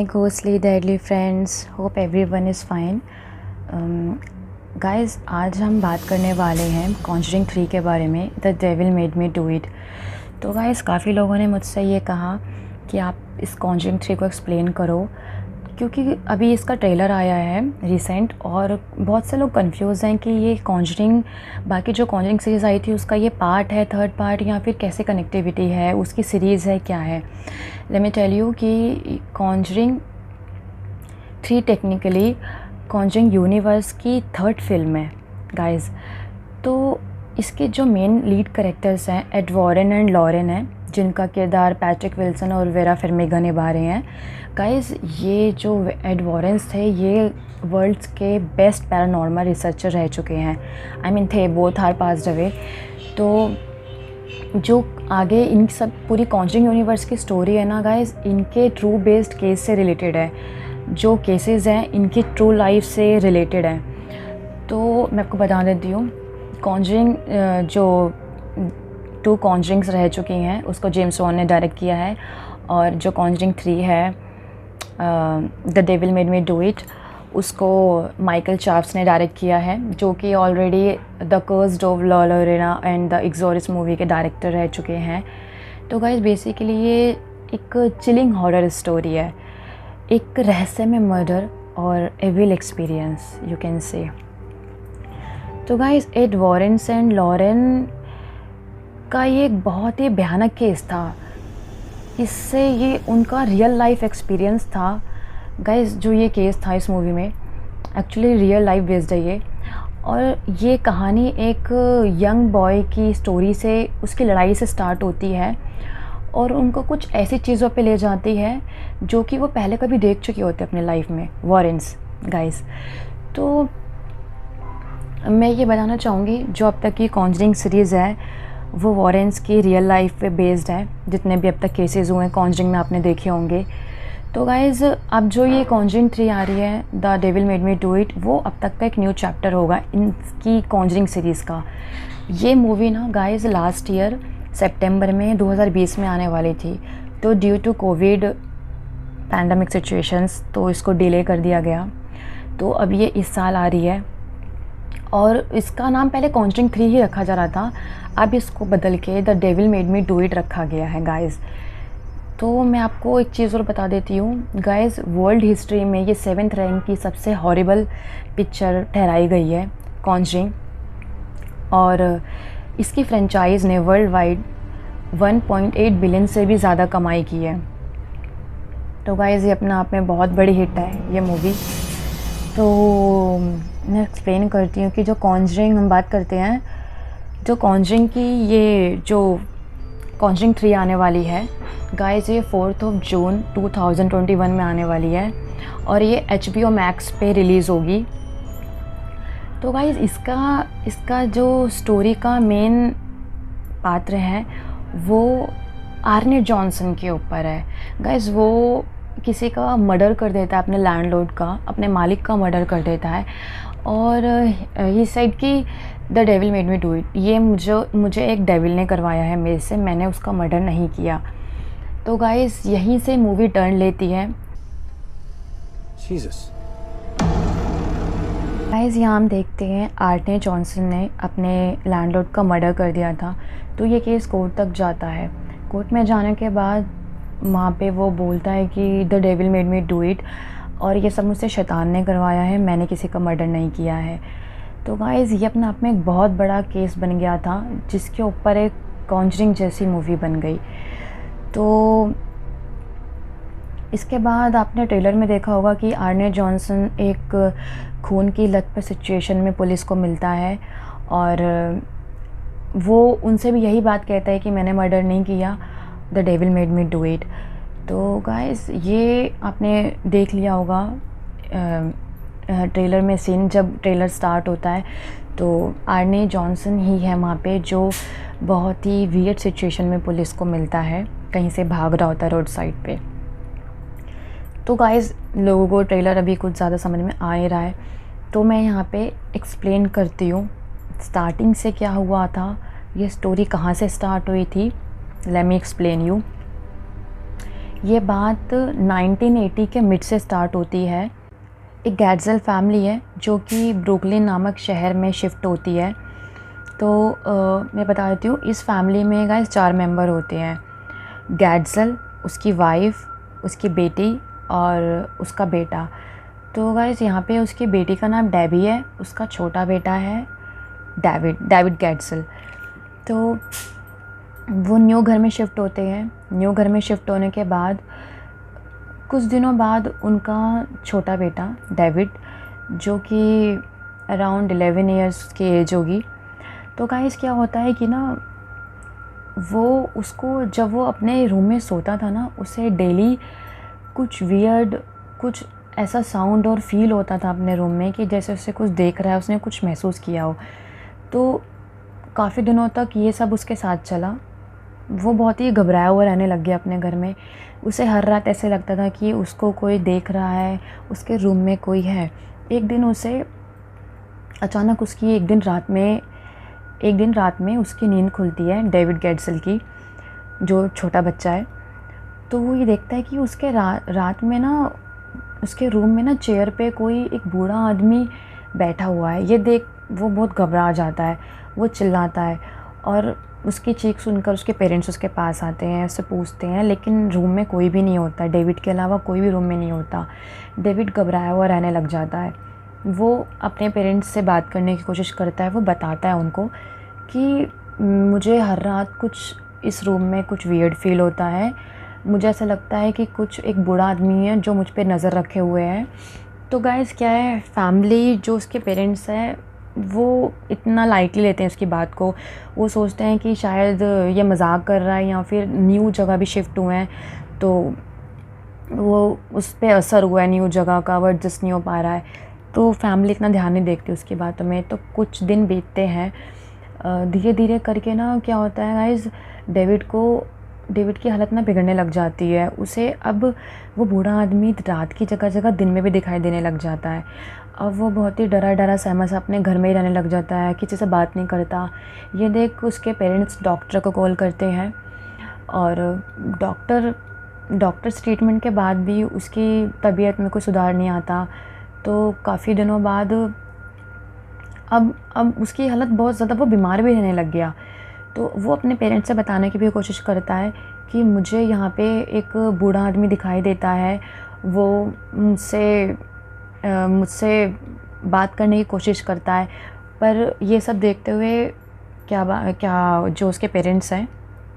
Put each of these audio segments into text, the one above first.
Hi ghostly deadly friends, hope everyone is fine. Guys, आज हम बात करने वाले हैं कॉन्जरिंग 3 के बारे में, the devil made me do it. तो गाइस काफ़ी लोगों ने मुझसे ये कहा कि आप इस कॉन्जरिंग 3 को एक्सप्लेन करो, क्योंकि अभी इसका ट्रेलर आया है रिसेंट और बहुत से लोग कंफ्यूज हैं कि ये कॉन्जरिंग बाकी जो कॉन्जरिंग सीरीज़ आई थी उसका ये पार्ट है, थर्ड पार्ट, या फिर कैसे कनेक्टिविटी है, उसकी सीरीज़ है, क्या है। लेट मी टेल यू कि कॉन्जरिंग 3 टेक्निकली कॉन्जरिंग यूनिवर्स की थर्ड फिल्म है गाइस। तो इसके जो मेन लीड करेक्टर्स हैं एड वॉरेन एंड लॉरेन हैं, जिनका किरदार पैट्रिक विल्सन और वेरा फर्मिगा निभा रहे हैं। गाइस ये जो एड वॉरेंस थे ये वर्ल्ड्स के बेस्ट पैरानॉर्मल रिसर्चर रह चुके हैं। आई मीन थे, बोथ आर पास्ड अवे। तो जो आगे इन सब पूरी कॉन्जरिंग यूनिवर्स की स्टोरी है ना गाइस, इनके ट्रू बेस्ड केस से रिलेटेड है। जो केसेस हैं इनकी ट्रू लाइफ से रिलेटेड हैं। तो मैं आपको बता देती हूँ, कॉन्जरिंग जो 2 कॉन्जरिंग्स रह चुकी हैं उसको जेम्स वॉन ने डायरेक्ट किया है, और जो कॉन्जरिंग 3 है the devil made me do it उसको माइकल चार्ल्स ने डायरेक्ट किया है, जो कि already the cursed of la Llorona and the exorcist movie के डायरेक्टर रह चुके हैं। तो गाइस बेसिकली ये एक चिलिंग हॉरर स्टोरी है, एक रहस्यमय मर्डर और evil experience you can say. तो guys Ed Warrens and Lorraine का ये एक बहुत ही भयानक केस था। इससे ये उनका रियल लाइफ एक्सपीरियंस था गाइस। जो ये केस था इस मूवी में एक्चुअली रियल लाइफ बेस्ड है ये, और ये कहानी एक यंग बॉय की स्टोरी से, उसकी लड़ाई से स्टार्ट होती है और उनको कुछ ऐसी चीज़ों पे ले जाती है जो कि वो पहले कभी देख चुके होते अपने लाइफ में, वॉरेंस गाइस। तो मैं ये बताना चाहूँगी, जो अब तक की कॉन्जरिंग सीरीज़ है वो वॉरेंस की रियल लाइफ पे बेस्ड है। जितने भी अब तक केसेस हुए हैं कॉन्जरिंग में आपने देखे होंगे। तो गाइज़ अब जो ये कॉन्जरिंग 3 आ रही है the devil made me do it, वो अब तक का एक न्यू चैप्टर होगा इनकी कॉन्जरिंग सीरीज़ का। ये मूवी ना गाइज़ लास्ट ईयर सितंबर में 2020 में आने वाली थी, तो due to covid pandemic situations तो इसको डिले कर दिया गया। तो अब ये इस साल आ रही है और इसका नाम पहले कॉन्जरिंग 3 ही रखा जा रहा था, अब इसको बदल के the devil made me do it रखा गया है गाइज़। तो मैं आपको एक चीज़ और बता देती हूँ गाइज़, वर्ल्ड हिस्ट्री में ये 7th रैंक की सबसे हॉरिबल पिक्चर ठहराई गई है कॉन्जरिंग, और इसकी फ्रेंचाइज़ ने वर्ल्ड वाइड 1.8 बिलियन से भी ज़्यादा कमाई की है। तो गाइज़ ये अपने आप में बहुत बड़ी हिट है ये मूवी। तो मैं एक्सप्लेन करती हूँ कि जो कॉन्जरिंग हम बात करते हैं, जो कॉन्जरिंग की ये जो कॉन्जरिंग 3 आने वाली है गाइस, ये 4th of June 2021 में आने वाली है और ये HBO Max पे रिलीज़ होगी। तो गाइस इसका जो स्टोरी का मेन पात्र है वो आर्ने जॉनसन के ऊपर है गाइस। वो किसी का मर्डर कर देता है, अपने लैंडलॉर्ड का, अपने मालिक का मर्डर कर देता है, और ही सेड कि the devil made me do it, ये मुझे एक डेविल ने करवाया है मेरे से, मैंने उसका मर्डर नहीं किया। तो गाइस यहीं से मूवी टर्न लेती है। गाइस यहाँ हम देखते हैं आर्ने जॉनसन ने अपने लैंडलॉर्ड का मर्डर कर दिया था, तो ये केस कोर्ट तक जाता है। कोर्ट में जाने के बाद वहाँ पे वो बोलता है कि the devil made me do it, और ये सब मुझसे शैतान ने करवाया है, मैंने किसी का मर्डर नहीं किया है। तो गाइज़ ये अपने आप में एक बहुत बड़ा केस बन गया था, जिसके ऊपर एक कॉन्जरिंग जैसी मूवी बन गई। तो इसके बाद आपने ट्रेलर में देखा होगा कि आर्ने जॉनसन एक खून की लत पर सिचुएशन में पुलिस को मिलता है, और वो उनसे भी यही बात कहता है कि मैंने मर्डर नहीं किया, the devil made me do it. तो गाइस ये आपने देख लिया होगा ट्रेलर में सीन, जब ट्रेलर स्टार्ट होता है तो आर्ने जॉनसन ही है वहाँ पे, जो बहुत ही वियर्ड सिचुएशन में पुलिस को मिलता है, कहीं से भाग रहा होता है रोड साइड पे। तो गाइस लोगों को ट्रेलर अभी कुछ ज़्यादा समझ में आ ही रहा है, तो मैं यहाँ पे एक्सप्लेन करती हूँ स्टार्टिंग से क्या हुआ था, ये स्टोरी कहाँ से स्टार्ट हुई थी। लेट मी एक्सप्लेन यू ये बात 1980 के मिड से स्टार्ट होती है। एक गैट्ज़ेल फैमिली है जो कि ब्रुकलिन नामक शहर में शिफ्ट होती है। तो मैं बता देती हूँ, इस फैमिली में गाइस 4 मेंबर होते हैं। गैट्ज़ेल, उसकी वाइफ, उसकी बेटी और उसका बेटा। तो गाइस यहाँ पे उसकी बेटी का नाम डेबी है, उसका छोटा बेटा है डेविड गैट्ज़ेल। तो वो न्यू घर में शिफ्ट होते हैं। न्यू घर में शिफ्ट होने के बाद कुछ दिनों बाद उनका छोटा बेटा डेविड, जो कि अराउंड 11 इयर्स की एज होगी, तो गाइस क्या होता है कि ना वो उसको जब वो अपने रूम में सोता था ना, उसे डेली कुछ वियर्ड, कुछ ऐसा साउंड और फील होता था अपने रूम में कि जैसे उसे कुछ देख रहा है, उसने कुछ महसूस किया हो। तो काफ़ी दिनों तक ये सब उसके साथ चला। वो बहुत ही घबराया हुआ रहने लग गया अपने घर में। उसे हर रात ऐसे लगता था कि उसको कोई देख रहा है, उसके रूम में कोई है। एक दिन उसे अचानक उसकी एक दिन रात में उसकी नींद खुलती है, डेविड गैट्ज़ेल की, जो छोटा बच्चा है। तो वो ये देखता है कि उसके रात में ना उसके रूम में ना चेयर पे कोई एक बूढ़ा आदमी बैठा हुआ है। ये देख वो बहुत घबरा जाता है, वो चिल्लाता है और उसकी चीख सुनकर उसके पेरेंट्स उसके पास आते हैं, उससे पूछते हैं, लेकिन रूम में कोई भी नहीं होता। डेविड के अलावा कोई भी रूम में नहीं होता। डेविड घबराया हुआ रहने लग जाता है। वो अपने पेरेंट्स से बात करने की कोशिश करता है। वो बताता है उनको कि मुझे हर रात कुछ इस रूम में कुछ वियर्ड फील होता है। मुझे ऐसा लगता है कि कुछ एक बूढ़ा आदमी है जो मुझ पे नज़र रखे हुए है। तो गाइस क्या है, फैमिली जो उसके पेरेंट्स हैं वो इतना लाइटली लेते हैं उसकी बात को। वो सोचते हैं कि शायद ये मजाक कर रहा है या फिर न्यू जगह भी शिफ्ट हुए हैं तो वो उस पर असर हुआ है न्यू जगह का, वो एडजस्ट नहीं हो पा रहा है। तो फैमिली इतना ध्यान नहीं देखती उसकी बातों में। तो कुछ दिन बीतते हैं, धीरे धीरे करके ना क्या होता है गाइस, डेविड की हालत ना बिगड़ने लग जाती है। उसे अब वो बूढ़ा आदमी रात की जगह जगह दिन में भी दिखाई देने लग जाता है। अब वो बहुत ही डरा सहमा सा अपने घर में ही रहने लग जाता है, किसी से बात नहीं करता। ये देख उसके पेरेंट्स डॉक्टर को कॉल करते हैं और डॉक्टर्स ट्रीटमेंट के बाद भी उसकी तबीयत में कोई सुधार नहीं आता। तो काफ़ी दिनों बाद अब उसकी हालत बहुत ज़्यादा, वो बीमार भी रहने लग गया। तो वो अपने पेरेंट्स से बताने की भी कोशिश करता है कि मुझे यहाँ पे एक बूढ़ा आदमी दिखाई देता है, वो मुझसे बात करने की कोशिश करता है। पर ये सब देखते हुए क्या जो उसके पेरेंट्स हैं,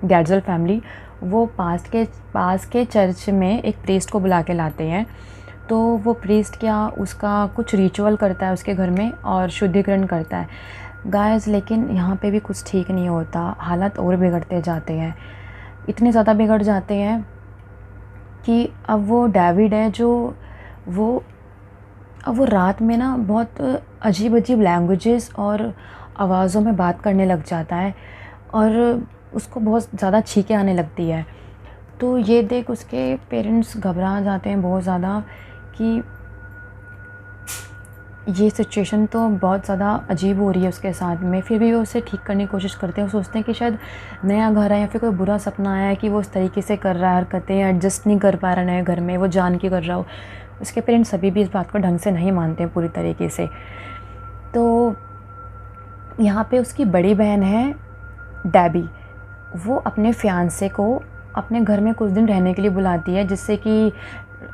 गैट्ज़ेल फैमिली, वो पास के चर्च में एक प्रीस्ट को बुला के लाते हैं। तो वो प्रीस्ट उसका कुछ रिचुअल करता है उसके घर में और शुद्धिकरण करता है गाइस। लेकिन यहाँ पे भी कुछ ठीक नहीं होता, हालात और बिगड़ते जाते हैं। इतने ज़्यादा बिगड़ जाते हैं कि अब वो डेविड है जो अब वो रात में ना बहुत अजीब लैंग्वेजेस और आवाज़ों में बात करने लग जाता है और उसको बहुत ज़्यादा छींकें आने लगती है। तो ये देख उसके पेरेंट्स घबरा जाते हैं बहुत ज़्यादा कि ये सिचुएशन तो बहुत ज़्यादा अजीब हो रही है उसके साथ में। फिर भी वो उसे ठीक करने की कोशिश करते हैं। वो सोचते हैं कि शायद नया घर है या फिर कोई बुरा सपना आया है कि वो उस तरीके से कर रहा है हरकतें, एडजस्ट नहीं कर पा रहा नए घर में, वो जान के कर रहा हो। उसके पेरेंट्स सभी भी इस बात को ढंग से नहीं मानते हैं पूरी तरीके से। तो यहाँ पे उसकी बड़ी बहन है डेबी, वो अपने फियांसे को अपने घर में कुछ दिन रहने के लिए बुलाती है, जिससे कि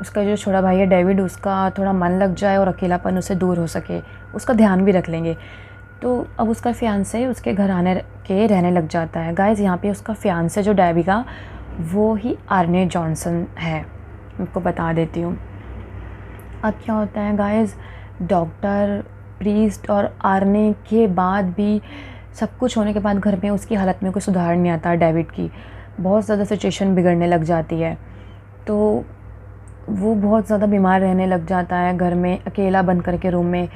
उसका जो छोटा भाई है डेविड, उसका थोड़ा मन लग जाए और अकेलापन उससे दूर हो सके, उसका ध्यान भी रख लेंगे। तो अब उसका फियांसे उसके घर आने के रहने लग जाता है। गाइस यहाँ पे उसका फियांसे जो डेबी का, वो ही आर्ने जॉनसन है, आपको बता देती हूँ। अब क्या होता है गाइस, डॉक्टर, प्रीस्ट और आर्ने के बाद भी, सब कुछ होने के बाद घर में उसकी हालत में कोई सुधार नहीं आता डेविड की। बहुत ज़्यादा सिचुएशन बिगड़ने लग जाती है। तो वो बहुत ज़्यादा बीमार रहने लग जाता है घर में, अकेला बंद करके रूम में।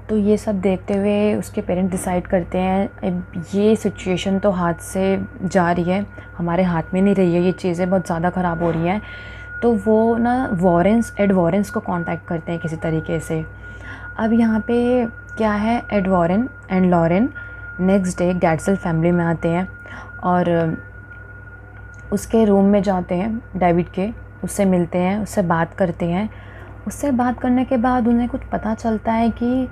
तो ये सब देखते हुए उसके पेरेंट्स डिसाइड करते हैं अब ये सिचुएशन तो हाथ से जा रही है, हमारे हाथ में नहीं रही है, ये चीज़ें बहुत ज़्यादा ख़राब हो रही हैं। तो वो ना एड वॉरेंस को कांटेक्ट करते हैं किसी तरीके से। अब यहाँ पे क्या है, Ed Warren and Lorraine next day Glatzel family में आते हैं और उसके रूम में जाते हैं डेविड के, उससे मिलते हैं, उससे बात करते हैं। उससे बात करने के बाद उन्हें कुछ पता चलता है कि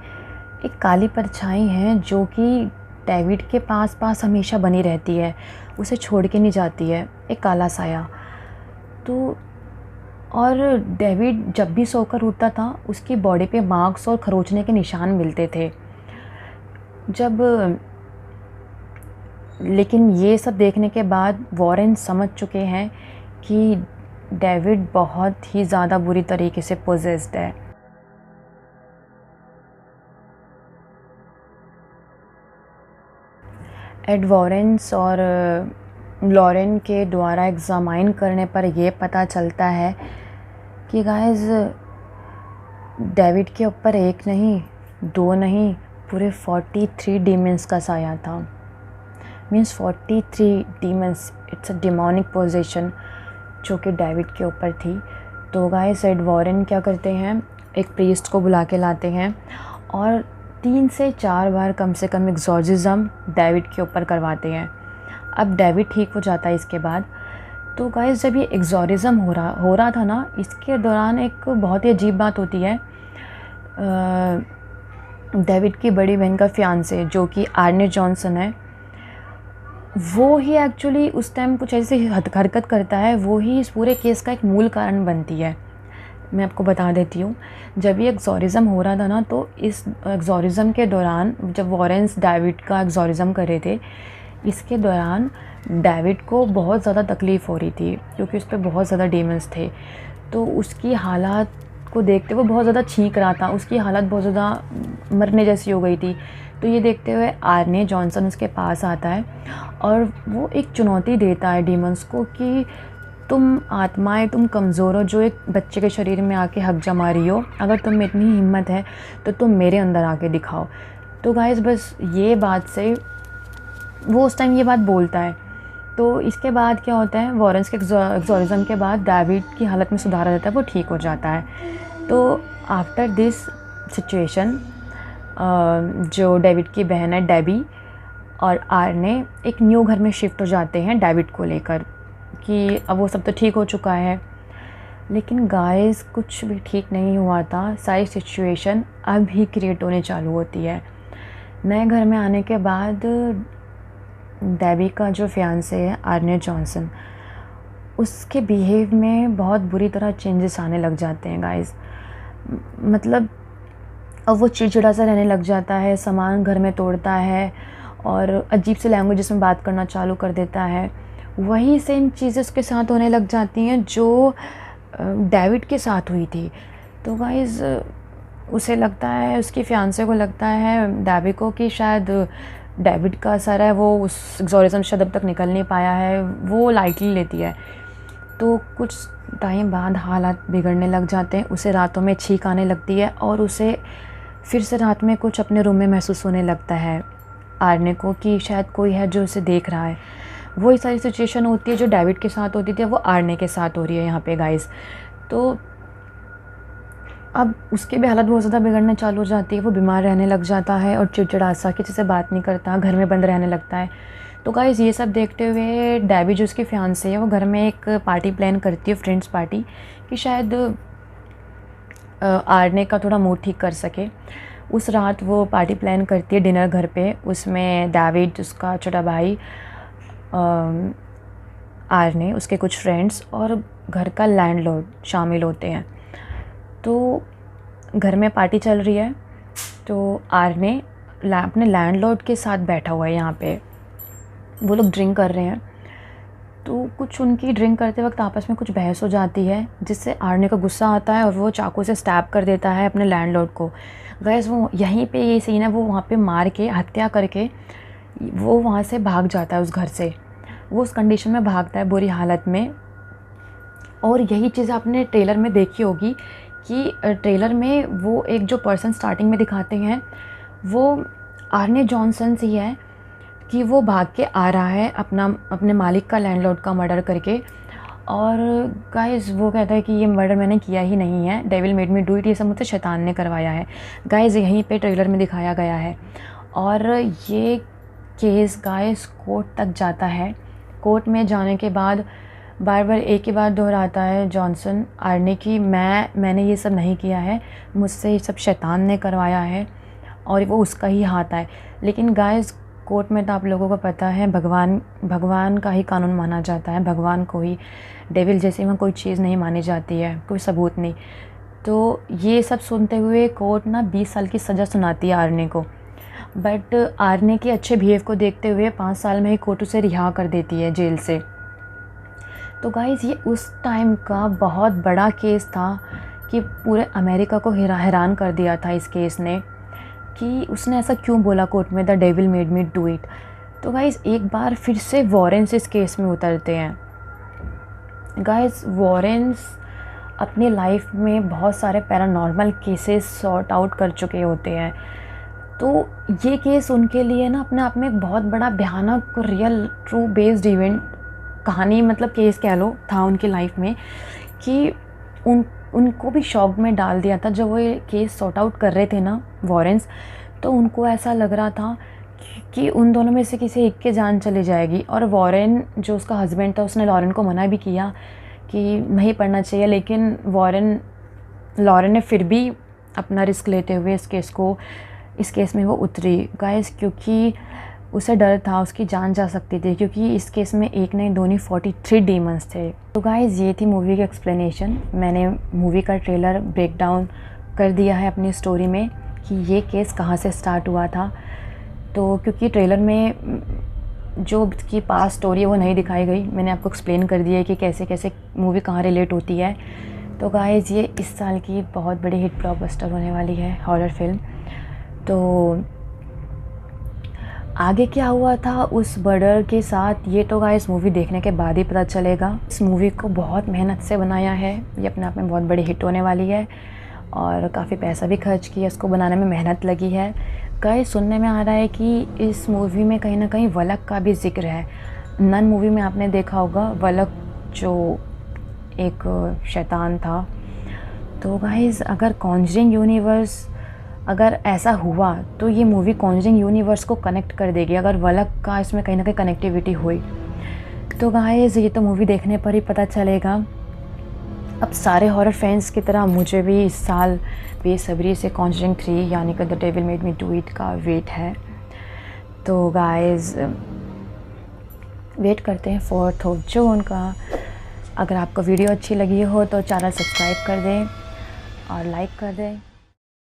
एक काली परछाई है जो कि डेविड के पास हमेशा बनी रहती है, उसे छोड़ के नहीं जाती है, एक काला साया। तो और डेविड जब भी सोकर उठता था उसकी बॉडी पे मार्क्स और खरोंचने के निशान मिलते थे। लेकिन ये सब देखने के बाद वॉरेन समझ चुके हैं कि डेविड बहुत ही ज़्यादा बुरी तरीके से पोजेस्ड है। एड वॉरेंस और लॉरेन के द्वारा एग्ज़ामाइन करने पर यह पता चलता है कि गाइस डेविड के ऊपर एक नहीं, दो नहीं, पूरे 43 डीमंस का साया था। Means 43 demons, it's a demonic position जो कि डेविड के ऊपर थी। तो गाइस एड वॉरेन क्या करते हैं, एक प्रीस्ट को बुला के लाते हैं और 3 से 4 बार कम से कम एक्सॉर्सिज्म डेविड के ऊपर करवाते हैं। अब डेविड ठीक हो जाता है इसके बाद। तो गाइस जब ये एक्सॉर्सिज्म हो रहा था ना, इसके दौरान एक बहुत ही अजीब बात होती है। डेविड की बड़ी बहन का फियांसे जो कि आर्ने जॉनसन है, वो ही एक्चुअली उस टाइम कुछ ऐसी हरकत करता है, वो ही इस पूरे केस का एक मूल कारण बनती है। मैं आपको बता देती हूँ, जब ये एक्सॉर्सिज्म हो रहा था ना, तो इस एक्सॉर्सिज्म के दौरान जब वॉरेंस डेविड का एक्सॉर्सिज्म कर रहे थे, इसके दौरान डेविड को बहुत ज़्यादा तकलीफ़ हो रही थी क्योंकि उस पर बहुत ज़्यादा डीमंस थे। तो उसकी हालात को देखते हुए बहुत ज़्यादा छींक रहा था, उसकी हालत बहुत ज़्यादा मरने जैसी हो गई थी। तो ये देखते हुए आर्ने जॉनसन उसके पास आता है और वो एक चुनौती देता है डीमंस को कि तुम आत्माएं, तुम कमज़ोर हो जो एक बच्चे के शरीर में आके हक जमा रही हो, अगर तुम में इतनी हिम्मत है तो तुम मेरे अंदर आके दिखाओ। तो गाइस बस ये बात से वो उस टाइम ये बात बोलता है। तो इसके बाद क्या होता है, वॉरेंस के एक्सॉर्सिज्म के बाद डेविड की हालत में सुधार आ जाता है, वो ठीक हो जाता है। तो आफ्टर दिस सिचुएशन जो डेविड की बहन है डेबी और आर्ने एक न्यू घर में शिफ्ट हो जाते हैं डेविड को लेकर कि अब वो सब तो ठीक हो चुका है। लेकिन गाइस कुछ भी ठीक नहीं हुआ था, सारी सिचुएशन अब ही क्रिएट होने चालू होती है। नए घर में आने के बाद डेबी का जो फियांसे है आर्ने जॉनसन, उसके बिहेव में बहुत बुरी तरह चेंजेस आने लग जाते हैं गाइस। मतलब अब वो चिड़चिड़ा सा रहने लग जाता है, सामान घर में तोड़ता है और अजीब से लैंग्वेज में बात करना चालू कर देता है। वही सेम चीज़ें उसके साथ होने लग जाती हैं जो डेविड के साथ हुई थी। तो गाइस उसे लगता है, उसकी फियांसे को लगता है डेबी को कि शायद डेविड का असर है, वो उस एक्सॉर्सिज्म से अब तक निकल नहीं पाया है, वो लाइटली लेती है। तो कुछ टाइम बाद हालात बिगड़ने लग जाते हैं, उसे रातों में छींक आने लगती है और उसे फिर से रात में कुछ अपने रूम में महसूस होने लगता है आर्ने को कि शायद कोई है जो उसे देख रहा है। वही सारी सिचुएशन होती है जो डेविड के साथ होती थी, वो आर्ने के साथ हो रही है यहाँ पे गाइस। तो अब उसकी भी हालत बहुत ज़्यादा बिगड़ने चालू हो जाती है, वो बीमार रहने लग जाता है और चिड़चिड़ा सा, किसी से बात नहीं करता, घर में बंद रहने लगता है। तो गाइस ये सब देखते हुए डेबी जो उसकी फियांसे है, वो घर में एक पार्टी प्लान करती है, फ्रेंड्स पार्टी, कि शायद आर्ने का थोड़ा मूड ठीक कर सके। उस रात वो पार्टी प्लान करती है डिनर घर पे, उसमें डेविड, उसका छोटा भाई आर्ने, उसके कुछ फ्रेंड्स और घर का लैंडलॉर्ड शामिल होते हैं। तो घर में पार्टी चल रही है, तो आर्ने अपने लैंडलॉर्ड के साथ बैठा हुआ है यहाँ पे, वो लोग ड्रिंक कर रहे हैं। तो कुछ उनकी ड्रिंक करते वक्त आपस में कुछ बहस हो जाती है, जिससे आर्ने का गुस्सा आता है और वो चाकू से स्टैब कर देता है अपने लैंडलॉर्ड को। गाइस वो यहीं पे ये सीन है, वो वहाँ पे मार के हत्या करके वो वहाँ से भाग जाता है उस घर से। वो उस कंडीशन में भागता है बुरी हालत में। और यही चीज़ आपने ट्रेलर में देखी होगी कि ट्रेलर में वो एक जो पर्सन स्टार्टिंग में दिखाते हैं वो आर्ने जॉनसन ही है कि वो भाग के आ रहा है अपने मालिक का, लैंडलॉर्ड का मर्डर करके। और गाइस वो कहता है कि ये मर्डर मैंने किया ही नहीं है, devil made me do it, ये सब मुझसे शैतान ने करवाया है। गाइस यहीं पे ट्रेलर में दिखाया गया है। और ये केस गाइस कोर्ट तक जाता है। कोर्ट में जाने के बाद बार बार एक ही बात दोहराता है जॉनसन आर्नी की मैंने ये सब नहीं किया है, मुझसे ये सब शैतान ने करवाया है और वो उसका ही हाथ है। लेकिन गाइस कोर्ट में तो आप लोगों को पता है भगवान का ही कानून माना जाता है, भगवान को ही, डेविल जैसे में कोई चीज़ नहीं मानी जाती है, कोई सबूत नहीं। तो ये सब सुनते हुए कोर्ट ना 20 साल की सज़ा सुनाती है आर्नी को, बट आर्नी के अच्छे बिहेव को देखते हुए 5 साल में ही कोर्ट उसे रिहा कर देती है जेल से। तो गाइज़ ये उस टाइम का बहुत बड़ा केस था कि पूरे अमेरिका को हैरान कर दिया था इस केस ने कि उसने ऐसा क्यों बोला कोर्ट में, the devil made me do it. तो गाइज़ एक बार फिर से वॉरेंस इस केस में उतरते हैं। गाइज़ वॉरेंस अपनी लाइफ में बहुत सारे पैरानॉर्मल केसेस सॉर्ट आउट कर चुके होते हैं, तो ये केस उनके लिए ना अपने आप में एक बहुत बड़ा भयानक रियल ट्रू बेस्ड इवेंट कहानी मतलब केस कह लो था उनकी लाइफ में कि उनको भी शॉक में डाल दिया था। जब वो ये केस सॉर्ट आउट कर रहे थे ना वॉरेंस, तो उनको ऐसा लग रहा था कि उन दोनों में से किसी एक के जान चली जाएगी। और वॉरेन जो उसका हस्बैंड था उसने लॉरेन को मना भी किया कि नहीं पढ़ना चाहिए, लेकिन लॉरेन ने फिर भी अपना रिस्क लेते हुए इस केस में वो उतरी गाइस, क्योंकि उसे डर था उसकी जान जा सकती थी, क्योंकि इस केस में एक नहीं दो नहीं 43 डीमंस थे। तो गाइस ये थी मूवी की एक्सप्लेनेशन। मैंने मूवी का ट्रेलर ब्रेक डाउन कर दिया है अपनी स्टोरी में कि ये केस कहाँ से स्टार्ट हुआ था। तो क्योंकि ट्रेलर में जो की पास स्टोरी है वो नहीं दिखाई गई, मैंने आपको एक्सप्लेन कर दिया है कि कैसे कैसे मूवी कहाँ रिलेट होती है। तो गाइस ये इस साल की बहुत बड़ी हिट ब्लॉकबस्टर होने वाली है हॉरर फिल्म। तो आगे क्या हुआ था उस मर्डर के साथ ये तो गाइस मूवी देखने के बाद ही पता चलेगा। इस मूवी को बहुत मेहनत से बनाया है, ये अपने आप में बहुत बड़ी हिट होने वाली है और काफ़ी पैसा भी खर्च किया, इसको बनाने में मेहनत लगी है। गाइस सुनने में आ रहा है कि इस मूवी में कहीं ना कहीं वलक का भी जिक्र है। नन मूवी में आपने देखा होगा वलक जो एक शैतान था। तो गाइस अगर कॉन्जरिंग यूनिवर्स अगर ऐसा हुआ तो ये मूवी कॉन्जरिंग यूनिवर्स को कनेक्ट कर देगी, अगर वलक का इसमें कहीं ना कहीं कनेक्टिविटी हुई। तो गाइस ये तो मूवी देखने पर ही पता चलेगा। अब सारे हॉरर फैंस की तरह मुझे भी इस साल बेसब्री से कॉन्जरिंग 3 यानी कि the devil made me do it का वेट है। तो गाइस वेट करते हैं 4 जून का। अगर आपको वीडियो अच्छी लगी हो तो चैनल सब्सक्राइब कर दें और लाइक कर दें।